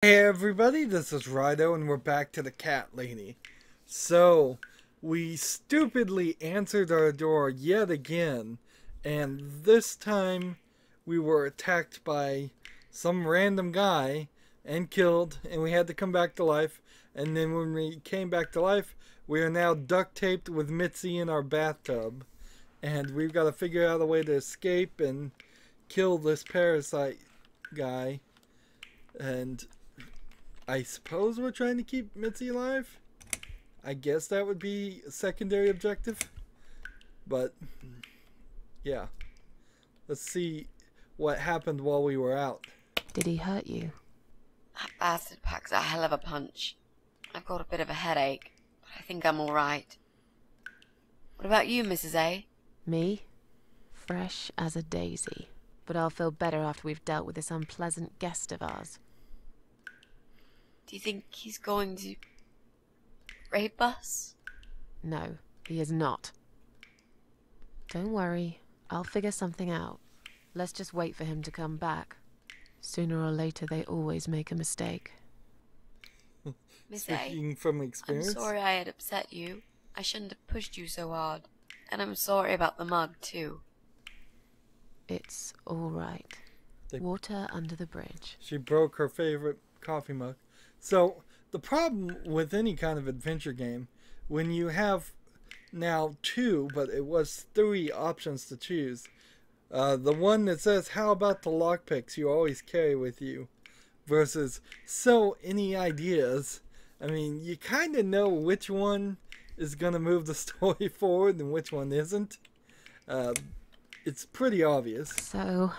Hey everybody, this is Rydo and we're back to the cat lady. So, we stupidly answered our door yet again, and this time we were attacked by some random guy and killed, and we had to come back to life. And then when we came back to life, we are now duct taped with Mitzi in our bathtub. And we've got to figure out a way to escape and kill this parasite guy. And I suppose we're trying to keep Mitzi alive. I guess that would be a secondary objective. But, yeah. Let's see what happened while we were out. Did he hurt you? That bastard packs a hell of a punch. I've got a bit of a headache, but I think I'm alright. What about you, Mrs. A? Me? Fresh as a daisy. But I'll feel better after we've dealt with this unpleasant guest of ours. Do you think he's going to rape us? No, he is not. Don't worry, I'll figure something out. Let's just wait for him to come back. Sooner or later, they always make a mistake. Miss Speaking A, from experience. I'm sorry I had upset you. I shouldn't have pushed you so hard. And I'm sorry about the mug, too. It's all right. Water under the bridge. She broke her favorite coffee mug. So, the problem with any kind of adventure game, when you have now 2, but it was 3 options to choose, the one that says, how about the lockpicks you always carry with you, versus, so any ideas, I mean, you kind of know which one is going to move the story forward and which one isn't. It's pretty obvious. So,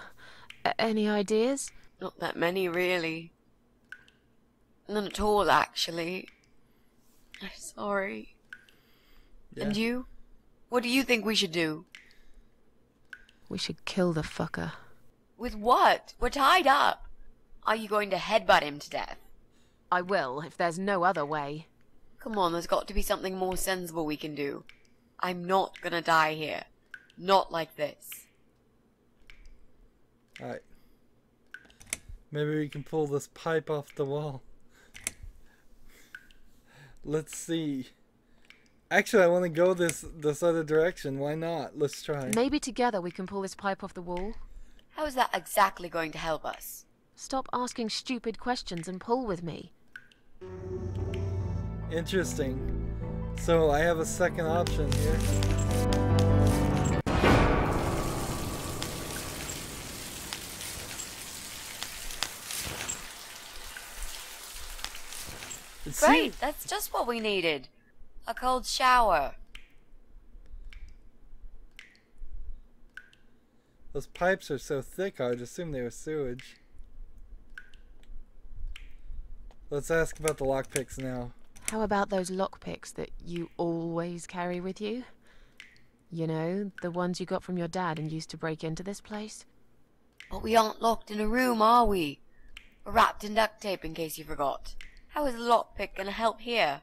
any ideas? Not that many, really. None at all, actually. I'm sorry. Yeah. And you? What do you think we should do? We should kill the fucker. With what? We're tied up. Are you going to headbutt him to death? I will, if there's no other way. Come on, there's got to be something more sensible we can do. I'm not gonna die here. Not like this. Alright. Maybe we can pull this pipe off the wall. Let's see. Actually, I want to go this other direction. Why not? Let's try. Maybe together we can pull this pipe off the wall. How is that exactly going to help us? Stop asking stupid questions and pull with me. Interesting. So I have a second option here. Great, that's just what we needed. A cold shower. Those pipes are so thick, I would assume they were sewage. Let's ask about the lockpicks now. How about those lockpicks that you always carry with you? You know, the ones you got from your dad and used to break into this place? But we aren't locked in a room, are we? We're wrapped in duct tape in case you forgot. How is a lockpick gonna help here?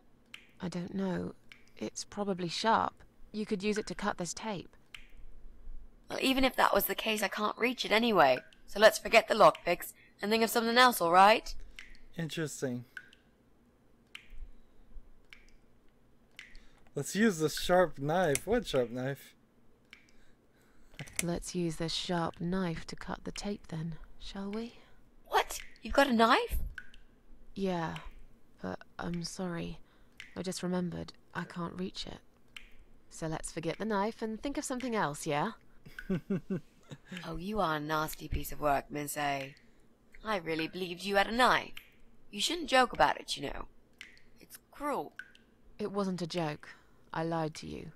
I don't know. It's probably sharp. You could use it to cut this tape. Well, even if that was the case, I can't reach it anyway. So let's forget the lockpicks and think of something else, alright? Interesting. Let's use the sharp knife. What sharp knife? Let's use this sharp knife to cut the tape then, shall we? What? You've got a knife? Yeah, but I'm sorry. I just remembered I can't reach it. So let's forget the knife and think of something else, yeah? Oh, you are a nasty piece of work, Miss A. I really believed you had a knife. You shouldn't joke about it, you know. It's cruel. It wasn't a joke. I lied to you.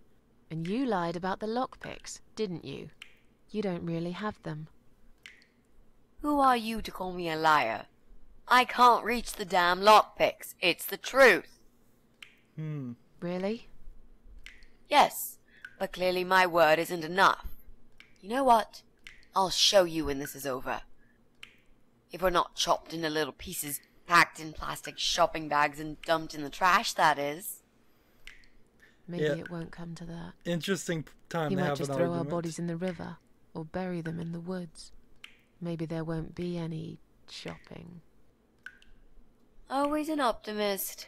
And you lied about the lockpicks, didn't you? You don't really have them. Who are you to call me a liar? I can't reach the damn lockpicks. It's the truth. Really? Yes, but clearly my word isn't enough. You know what? I'll show you when this is over. If we're not chopped into little pieces, packed in plastic shopping bags and dumped in the trash, that is. Maybe it won't come to that. Interesting time He to might have just an throw argument. our bodies in the river, or bury them in the woods. Maybe there won't be any shopping. Always an optimist.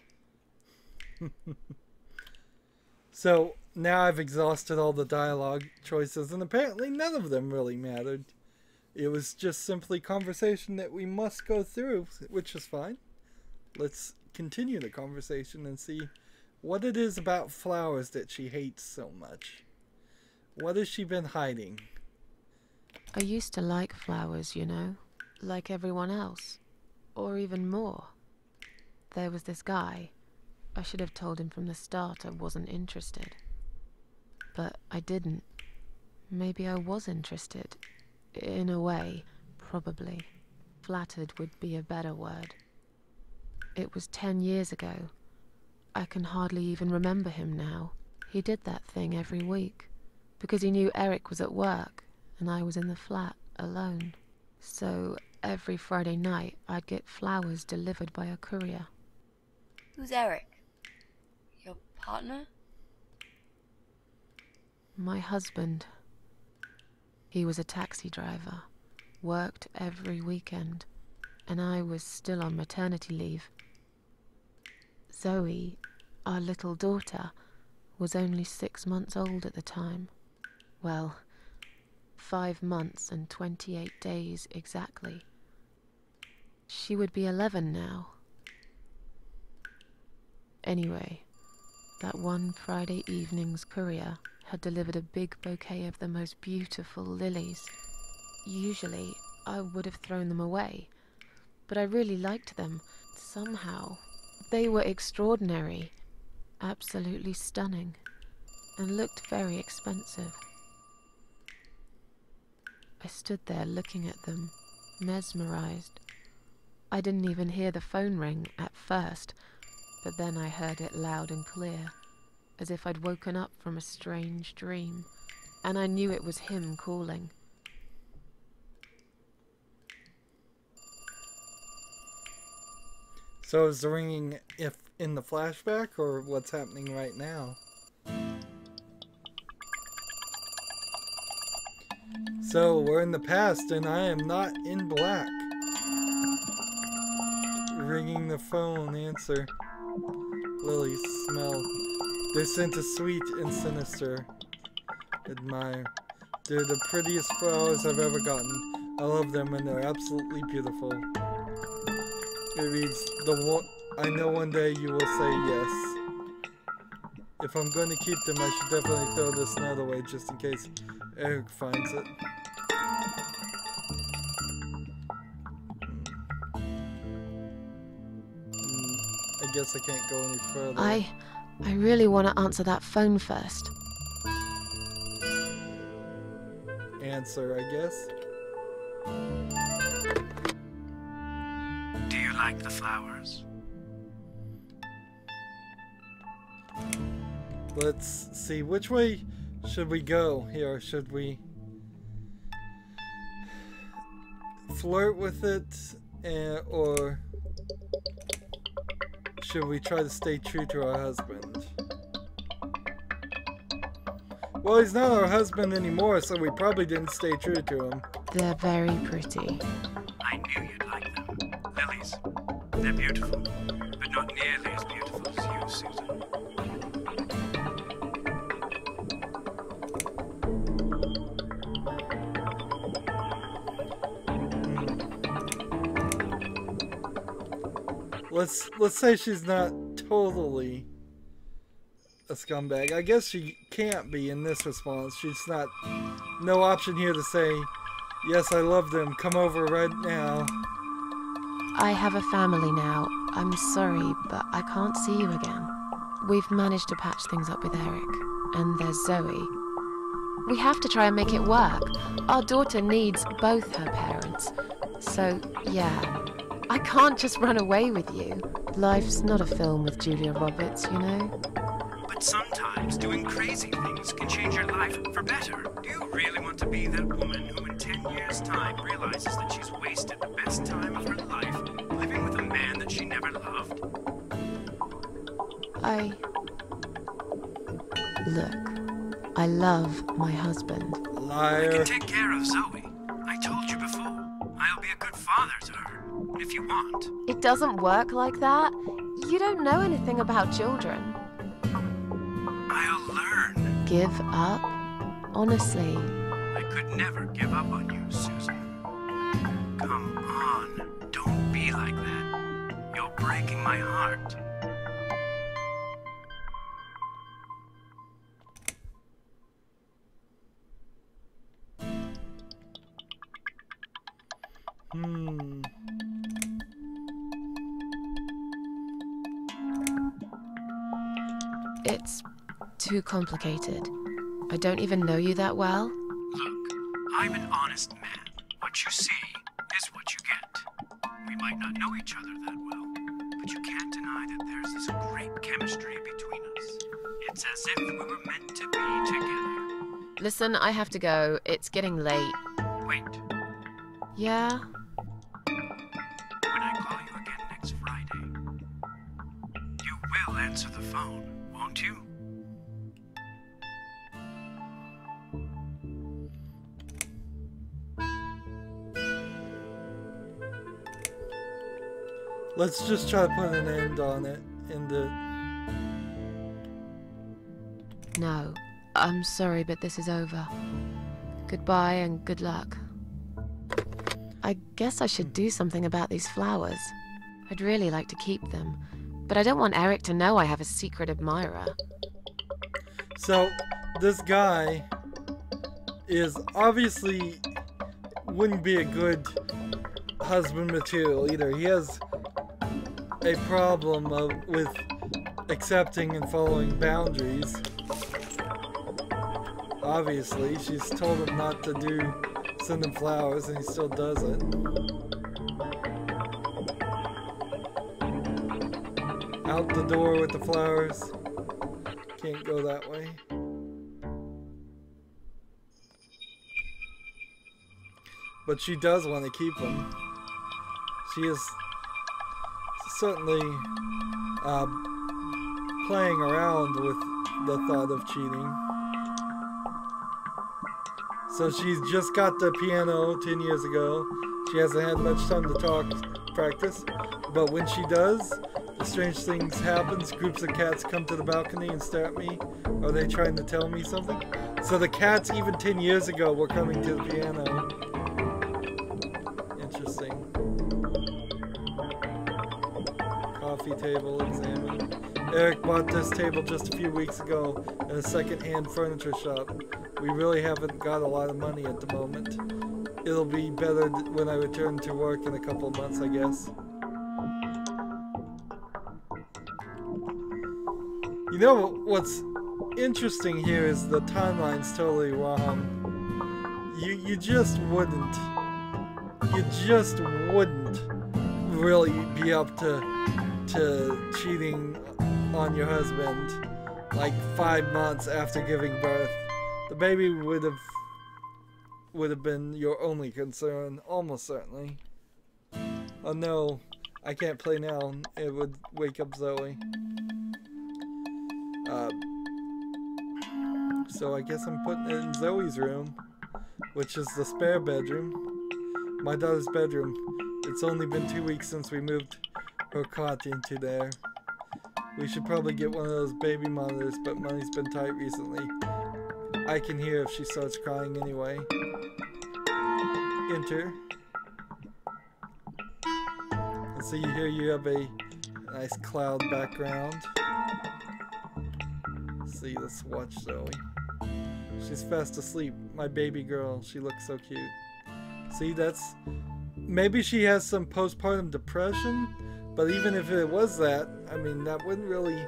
So, now I've exhausted all the dialogue choices, and apparently none of them really mattered. It was just simply conversation that we must go through, which is fine. Let's continue the conversation and see what it is about flowers that she hates so much. What has she been hiding? I used to like flowers, you know, like everyone else, or even more. There was this guy. I should have told him from the start I wasn't interested. But I didn't. Maybe I was interested. In a way, probably. Flattered would be a better word. It was 10 years ago. I can hardly even remember him now. He did that thing every week, because he knew Eric was at work, and I was in the flat, alone. So, every Friday night, I'd get flowers delivered by a courier. Who's Eric? Your partner? My husband. He was a taxi driver, worked every weekend, and I was still on maternity leave. Zoe, our little daughter, was only 6 months old at the time. Well, 5 months and 28 days exactly. She would be 11 now. Anyway, that one Friday evening's courier had delivered a big bouquet of the most beautiful lilies. Usually, I would have thrown them away, but I really liked them, somehow. They were extraordinary, absolutely stunning, and looked very expensive. I stood there looking at them, mesmerized. I didn't even hear the phone ring at first, but then I heard it loud and clear, as if I'd woken up from a strange dream, and I knew it was him calling. So is the ringing if in the flashback, or what's happening right now? So we're in the past, and I am not in black. Ringing the phone, answer. Lilies smell. Their scent is sweet and sinister. Admire. They're the prettiest flowers I've ever gotten. I love them and they're absolutely beautiful. It reads, I know one day you will say yes. If I'm going to keep them, I should definitely throw this note away just in case Eric finds it. I guess I can't go any further. I really want to answer that phone first. Answer, I guess. Do you like the flowers? Let's see, which way should we go here? Should we flirt with it, or should we try to stay true to our husband? Well, he's not our husband anymore, so we probably didn't stay true to him. They're very pretty. I knew you'd like them. Lilies. They're beautiful, but not nearly as beautiful as you, Susan. Let's say she's not totally a scumbag. I guess she can't be in this response. She's not, no option here to say, yes, I love them, come over right now. I have a family now. I'm sorry, but I can't see you again. We've managed to patch things up with Eric, and there's Zoe. We have to try and make it work. Our daughter needs both her parents. So, yeah. I can't just run away with you. Life's not a film with Julia Roberts, you know? But sometimes doing crazy things can change your life for better. Do you really want to be that woman who in 10 years' time realizes that she's wasted the best time of her life living with a man that she never loved? Look, I love my husband. Liar. I can take care of Zoe. I told you before. I'll be a good father to her. If if you want. It doesn't work like that. You don't know anything about children. I'll learn. Give up? Honestly. I could never give up on you, Susan. Come on, don't be like that. You're breaking my heart. It's too complicated. I don't even know you that well. Look, I'm an honest man. What you see is what you get. We might not know each other that well, but you can't deny that there's this great chemistry between us. It's as if we were meant to be together. Listen, I have to go. It's getting late. Wait, Yeah? when I call you again next Friday, you will answer the phone, won't you? Let's just try to put an end on it in the... No. I'm sorry, but this is over. Goodbye and good luck. I guess I should do something about these flowers. I'd really like to keep them, but I don't want Eric to know I have a secret admirer. So, this guy is obviously wouldn't be a good husband material either. He has a problem with accepting and following boundaries. Obviously, she's told him not to send him flowers, and he still does it. Out the door with the flowers. Can't go that way. But she does want to keep them. She is certainly playing around with the thought of cheating. So she's just got the piano 10 years ago. She hasn't had much time to practice. But when she does, the strange things happen. Groups of cats come to the balcony and stare at me. Are they trying to tell me something? So the cats, even 10 years ago, were coming to the piano. Interesting. Coffee table examined. Eric bought this table just a few weeks ago in a second-hand furniture shop. We really haven't got a lot of money at the moment. It'll be better when I return to work in a couple of months, I guess. You know what's interesting here is the timeline's totally wrong. You just wouldn't really be up to cheating on your husband like 5 months after giving birth. The baby would have been your only concern, almost certainly. Oh no, I can't play now. It would wake up Zoe. So I guess I'm putting it in Zoe's room, which is the spare bedroom. My daughter's bedroom. It's only been 2 weeks since we moved her cot into there. We should probably get one of those baby monitors, but money's been tight recently. I can hear if she starts crying anyway. Enter. And so you have a nice cloud background. See, let's watch Zoe. She's fast asleep. My baby girl. She looks so cute. See, that's... Maybe she has some postpartum depression, but even if it was that, I mean, that wouldn't really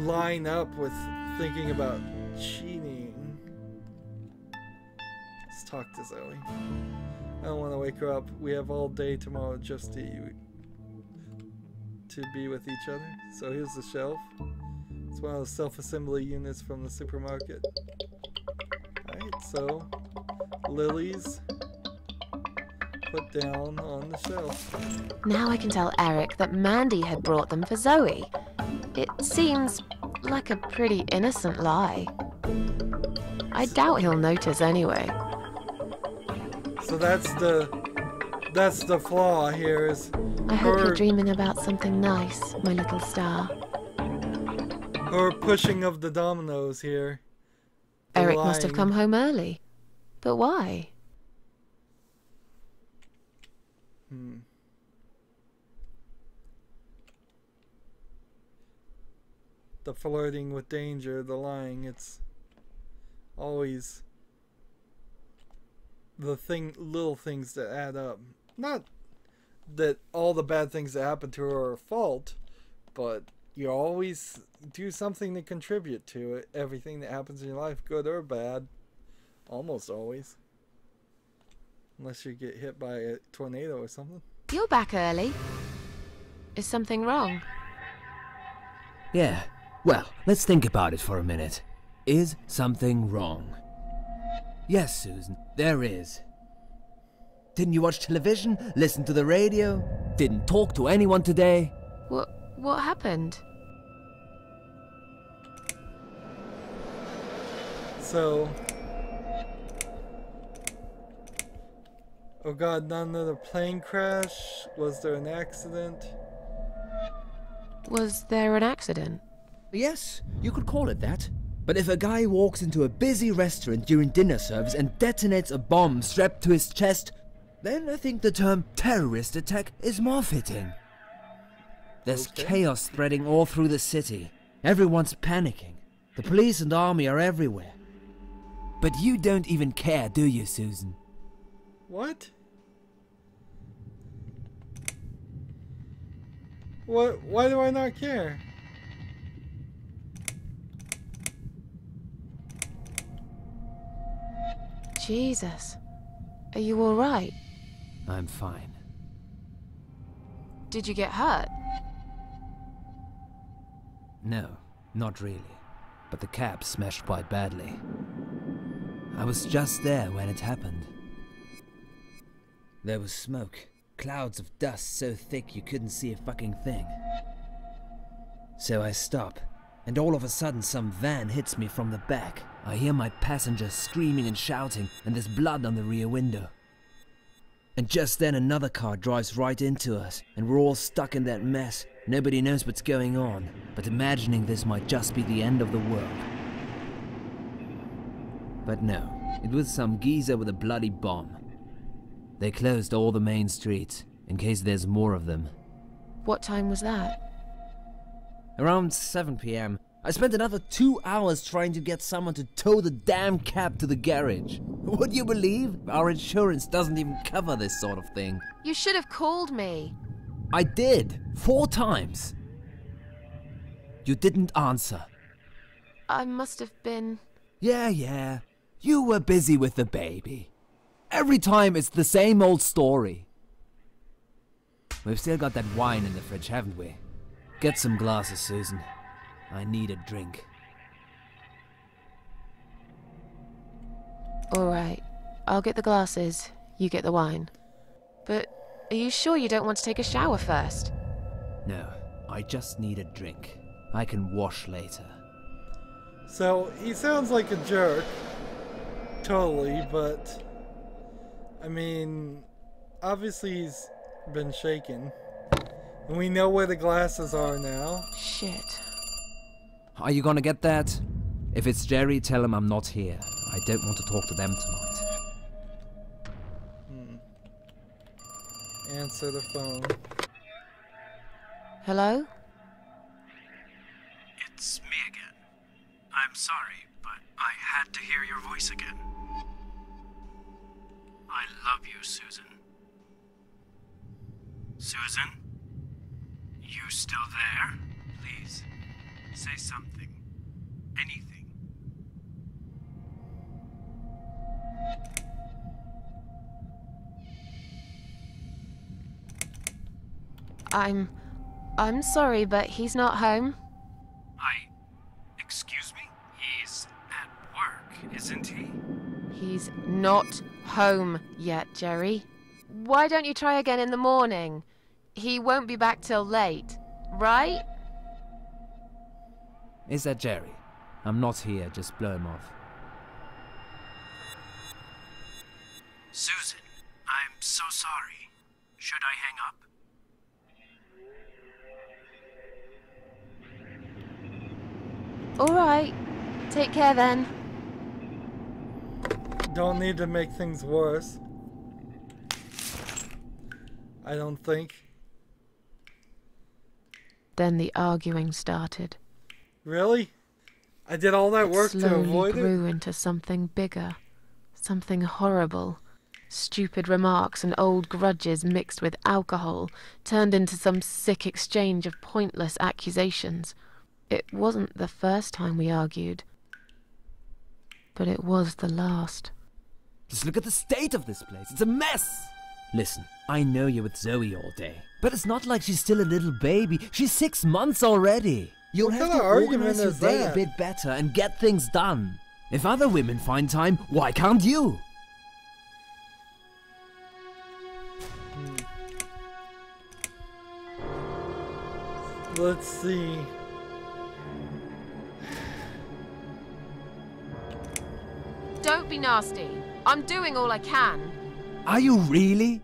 line up with thinking about cheating. Let's talk to Zoe. I don't want to wake her up. We have all day tomorrow just to be with each other. So here's the shelf. It's one of those self-assembly units from the supermarket. Alright, so lilies put down on the shelf. Now I can tell Eric that Mandy had brought them for Zoe. It seems like a pretty innocent lie. I doubt he'll notice anyway. So that's the That's the flaw here is I hope her, you're dreaming about something nice, my little star. her pushing of the dominoes here. The Eric must have lying. come home early. But why? The flirting with danger, the lying, it's always the little things that add up. Not that all the bad things that happen to her are fault, but you always do something to contribute to it. Everything that happens in your life, good or bad, almost always. Unless you get hit by a tornado or something. You're back early. Is something wrong? Yeah, well, let's think about it for a minute. Is something wrong? Yes, Susan, there is. Didn't you watch television? Listen to the radio? Didn't talk to anyone today? What happened? So, oh god, not another plane crash? Was there an accident? Was there an accident? Yes, you could call it that. But if a guy walks into a busy restaurant during dinner service and detonates a bomb strapped to his chest, then I think the term terrorist attack is more fitting. There's chaos spreading all through the city. Everyone's panicking. The police and army are everywhere. But you don't even care, do you, Susan? What? What? Why do I not care? Jesus. Are you alright? I'm fine. Did you get hurt? No, not really. But the cab smashed quite badly. I was just there when it happened. There was smoke. Clouds of dust so thick you couldn't see a fucking thing. So I stop, and all of a sudden some van hits me from the back. I hear my passengers screaming and shouting, and there's blood on the rear window. And just then another car drives right into us, and we're all stuck in that mess. Nobody knows what's going on, but imagining this might just be the end of the world. But no, it was some geezer with a bloody bomb. They closed all the main streets, in case there's more of them. What time was that? Around 7 p.m., I spent another 2 hours trying to get someone to tow the damn cab to the garage. Would you believe? Our insurance doesn't even cover this sort of thing. You should have called me. I did, 4 times. You didn't answer. I must have been... Yeah. You were busy with the baby. Every time it's the same old story. We've still got that wine in the fridge, haven't we? Get some glasses, Susan. I need a drink. Alright, I'll get the glasses, you get the wine. But are you sure you don't want to take a shower first? No, I just need a drink. I can wash later. So, he sounds like a jerk. Totally, but... I mean... Obviously he's been shaken. And we know where the glasses are now. Shit. Are you gonna get that? If it's Jerry, tell him I'm not here. I don't want to talk to them tonight. Answer the phone. Hello? It's me again. I'm sorry, but I had to hear your voice again. I love you, Susan. Susan? You still there? Please, say something. Anything. I'm sorry, but he's not home. Excuse me? He's at work, isn't he? He's not home yet, Jerry. Why don't you try again in the morning? He won't be back till late, right? Is that Jerry? I'm not here, just blow him off. Susan, I'm so sorry. Should I hang up? All right. Take care then. Don't need to make things worse. I don't think. Then the arguing started. Really? I did all that work to Slowly avoid grew it? into something bigger. Something horrible. Stupid remarks and old grudges mixed with alcohol turned into some sick exchange of pointless accusations. It wasn't the first time we argued, but it was the last. Just look at the state of this place. It's a mess. Listen, I know you're with Zoe all day, but it's not like she's still a little baby. She's 6 months already. You'll What have kind to of argument organize your is day that? a bit better and get things done. If other women find time, why can't you? Let's see. Don't be nasty. I'm doing all I can. Are you really?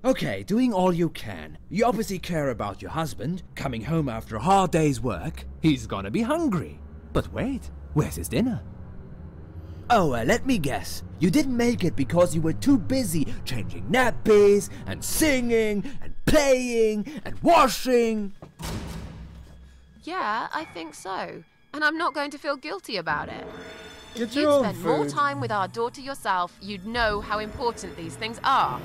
Okay, doing all you can. You obviously care about your husband. Coming home after a hard day's work, he's gonna be hungry. But wait, where's his dinner? Oh, let me guess. You didn't make it because you were too busy changing nappies, and singing, and playing, and washing. Yeah, I think so. And I'm not going to feel guilty about it. Get If your you'd own spent more food. time with our daughter yourself, you'd know how important these things are.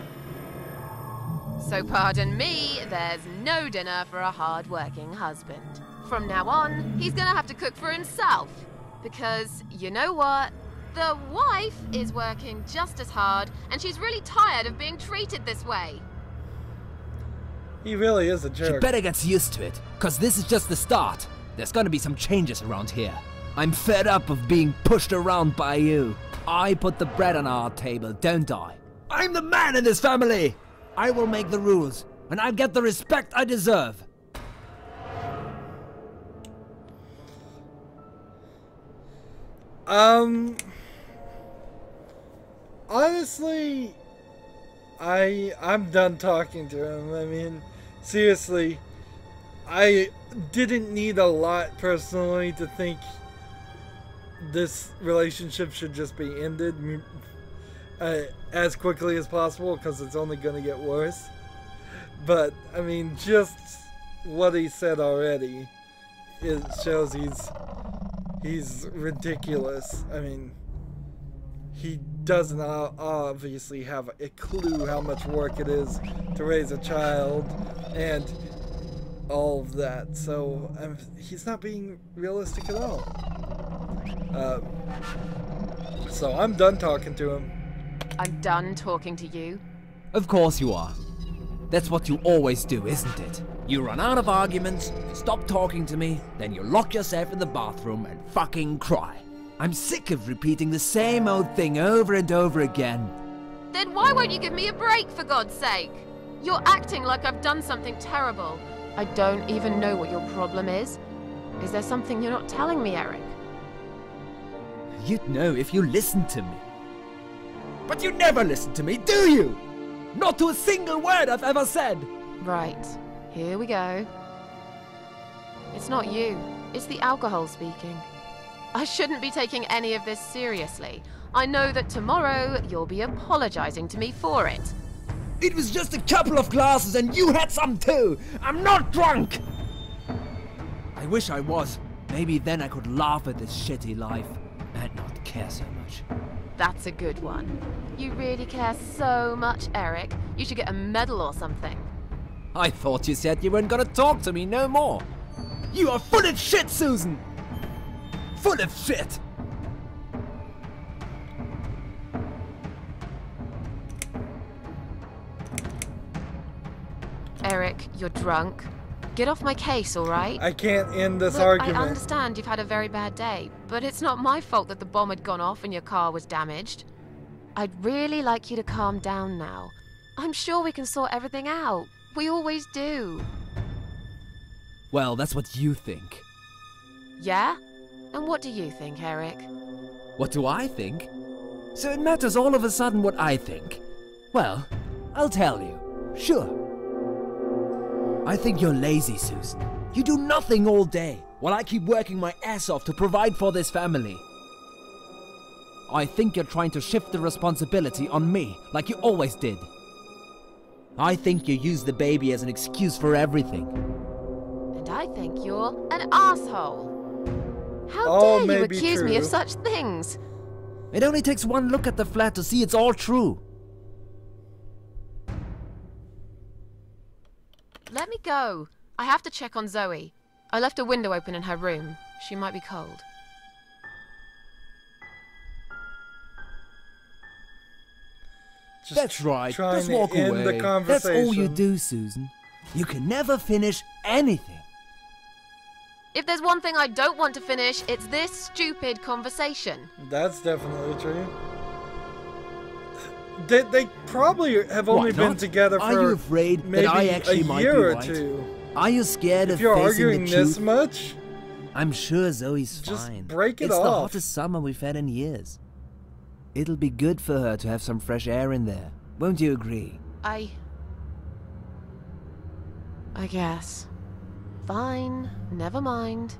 So pardon me, there's no dinner for a hard-working husband. From now on, he's gonna have to cook for himself. Because, you know what? The wife is working just as hard, and she's really tired of being treated this way. He really is a She jerk. better get used to it, cause this is just the start. There's gonna be some changes around here. I'm fed up of being pushed around by you. I put the bread on our table, don't I? I'm the man in this family! I will make the rules, and I'll get the respect I deserve. Honestly, I'm done talking to him. I mean, seriously, I didn't need a lot personally to think this relationship should just be ended as quickly as possible, because it's only going to get worse. But I mean, just what he said already, it shows he's ridiculous. I mean, he doesn't obviously have a clue how much work it is to raise a child and all of that. So he's not being realistic at all. So I'm done talking to him. I'm done talking to you. Of course you are. That's what you always do, isn't it? You run out of arguments, stop talking to me, then you lock yourself in the bathroom and fucking cry. I'm sick of repeating the same old thing over and over again. Then why won't you give me a break, for God's sake? You're acting like I've done something terrible. I don't even know what your problem is. Is there something you're not telling me, Eric? You'd know if you listened to me. But you never listen to me, do you? Not to a single word I've ever said. Right, here we go. It's not you, it's the alcohol speaking. I shouldn't be taking any of this seriously. I know that tomorrow you'll be apologizing to me for it. It was just a couple of glasses and you had some too. I'm not drunk. I wish I was. Maybe then I could laugh at this shitty life and not care so much. That's a good one. You really care so much, Eric. You should get a medal or something. I thought you said you weren't gonna talk to me no more. You are full of shit, Susan. Full of shit. Eric, you're drunk. Get off my case, all right? I can't end this Look, argument. I understand you've had a very bad day, but it's not my fault that the bomb had gone off and your car was damaged. I'd really like you to calm down now. I'm sure we can sort everything out. We always do. Well, that's what you think. Yeah? And what do you think, Eric? What do I think? So it matters all of a sudden what I think. Well, I'll tell you. Sure. I think you're lazy, Susan. You do nothing all day, while I keep working my ass off to provide for this family. I think you're trying to shift the responsibility on me, like you always did. I think you use the baby as an excuse for everything. And I think you're an asshole. How All dare may you be accuse me of true. such things? It only takes one look at the flat to see it's all true. Let me go. I have to check on Zoe. I left a window open in her room. She might be cold. Just That's right. trying Just to walk end away. the That's conversation. all you do, Susan. You can never finish anything. If there's one thing I don't want to finish, it's this stupid conversation. That's definitely true. They probably have only Why been not? together Are for you afraid maybe that I actually a might year be or right? two. Are you scared If of you're facing arguing the this truth? much, I'm sure Zoe's just fine. break it it's the off. hottest summer we've had in years. It'll be good for her to have some fresh air in there. Won't you agree? I guess. Fine. Never mind.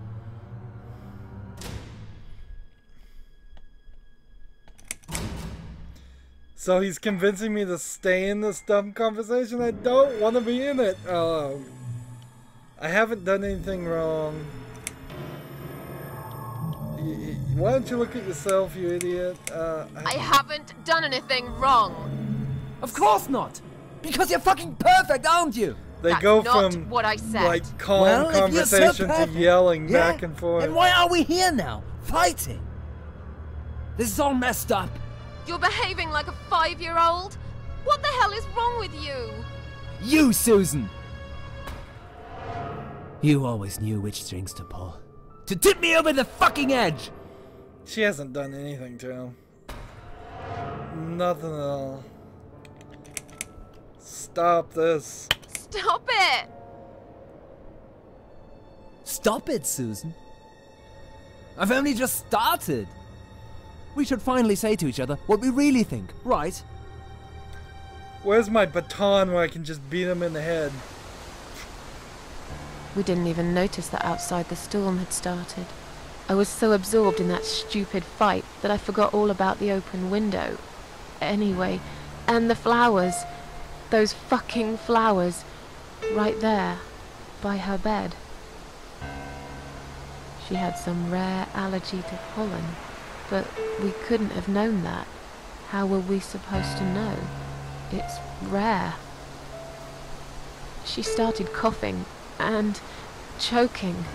So he's convincing me to stay in this dumb conversation. I don't want to be in it. I haven't done anything wrong. Why don't you look at yourself, you idiot? I haven't done anything wrong. Of course not! Because you're fucking perfect, aren't you? They That's go not from what I said. like calm Well, if you're so conversation to perfect, yelling yeah? back and forth. And why are we here now? Fighting? This is all messed up. You're behaving like a 5-year-old? What the hell is wrong with you? You, Susan! You always knew which strings to pull. To tip me over the fucking edge! She hasn't done anything to him. Nothing at all. Stop this. Stop it! Stop it, Susan. I've only just started. We should finally say to each other what we really think, right? Where's my baton where I can just beat him in the head? We didn't even notice that outside the storm had started. I was so absorbed in that stupid fight that I forgot all about the open window. Anyway, and the flowers. Those fucking flowers. Right there, by her bed. She had some rare allergy to pollen, but we couldn't have known that. How were we supposed to know? It's rare. She started coughing and choking.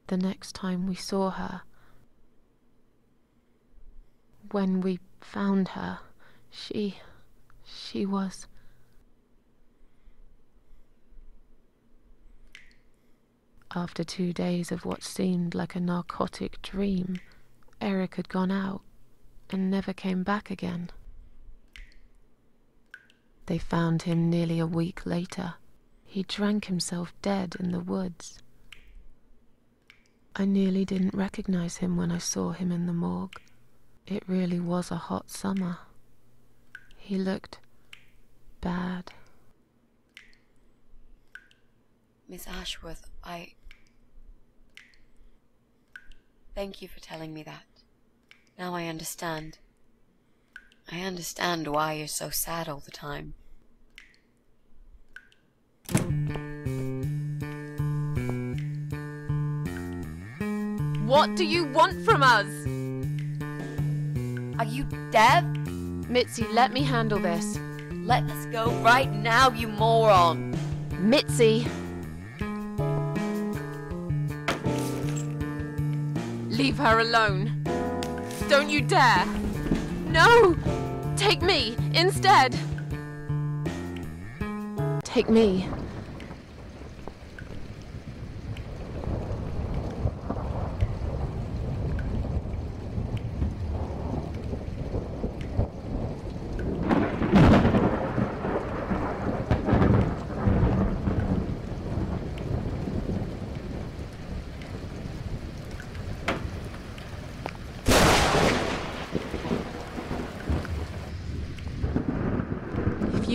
The next time we saw her, when we found her, she was... After 2 days of what seemed like a narcotic dream, Eric had gone out and never came back again. They found him nearly a week later. He drank himself dead in the woods. I nearly didn't recognize him when I saw him in the morgue. It really was a hot summer. He looked bad. Miss Ashworth, Thank you for telling me that. Now I understand. I understand why you're so sad all the time. What do you want from us? Are you deaf? Mitzi, let me handle this. Let us go right now, you moron! Mitzi! Leave her alone. Don't you dare! No! Take me instead! Take me.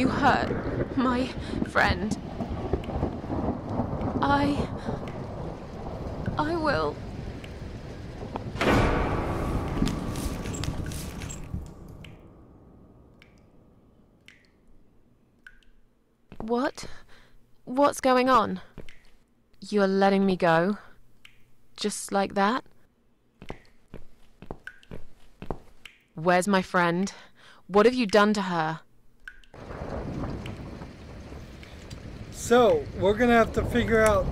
you hurt my friend, I will. What? What's going on? You're letting me go? Just like that? Where's my friend? What have you done to her? So, we're gonna have to figure out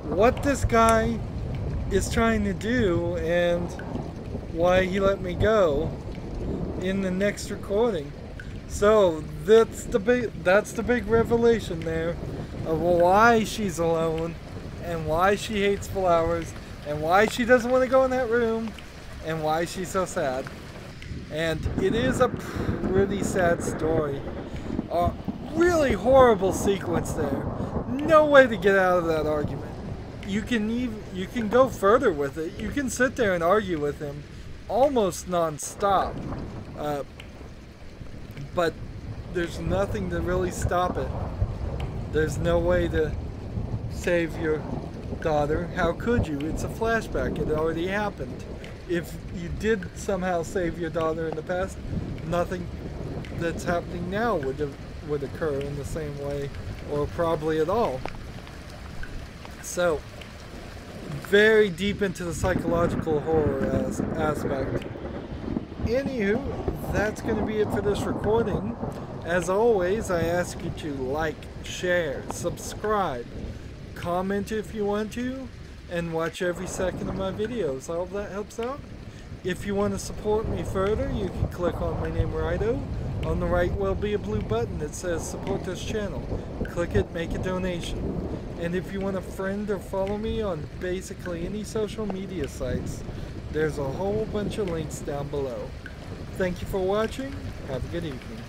what this guy is trying to do and why he let me go in the next recording. So, that's the big revelation there of why she's alone and why she hates flowers and why she doesn't want to go in that room and why she's so sad. And it is a pretty sad story. A really horrible sequence there. No way to get out of that argument. You can go further with it. You can sit there and argue with him almost non-stop. But there's nothing to really stop it. There's no way to save your daughter. How could you? It's a flashback. It already happened. If you did somehow save your daughter in the past, nothing that's happening now would occur in the same way, or probably at all. So, very deep into the psychological horror aspect. Anywho, that's going to be it for this recording. As always, I ask you to like, share, subscribe, comment if you want to, and watch every second of my videos. I hope that helps out. If you want to support me further, you can click on my name, Rydo. On the right will be a blue button that says support this channel. Click it, make a donation. And if you want to friend or follow me on basically any social media sites, there's a whole bunch of links down below. Thank you for watching. Have a good evening.